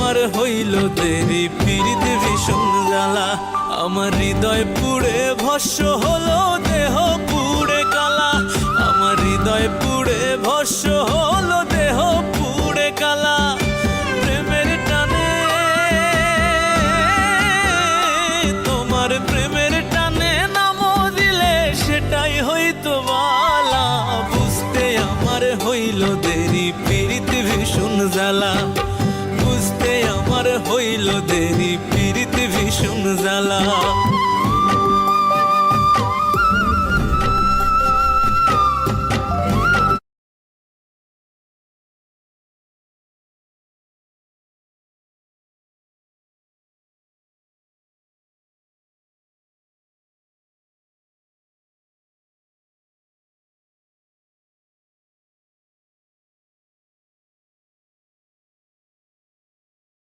আমার হইল দেরি পিরিতে ভীষণ জ্বালা আমার হৃদয় পুড়ে ভস্য হলো দেহ পুড়ে কালা আমার হৃদয় পুড়ে ভস্য হলো দেহ পুড়ে কালা প্রেমের টানে তোমার প্রেমের টানে নামো দিলে সেটাই হইতো বালা বুঝতে আমার হইল দেরি পিরিতে ভীষণ জ্বালা বুঝতে আমার হইল দেরি পিরিতে ভীষণ জ্বালা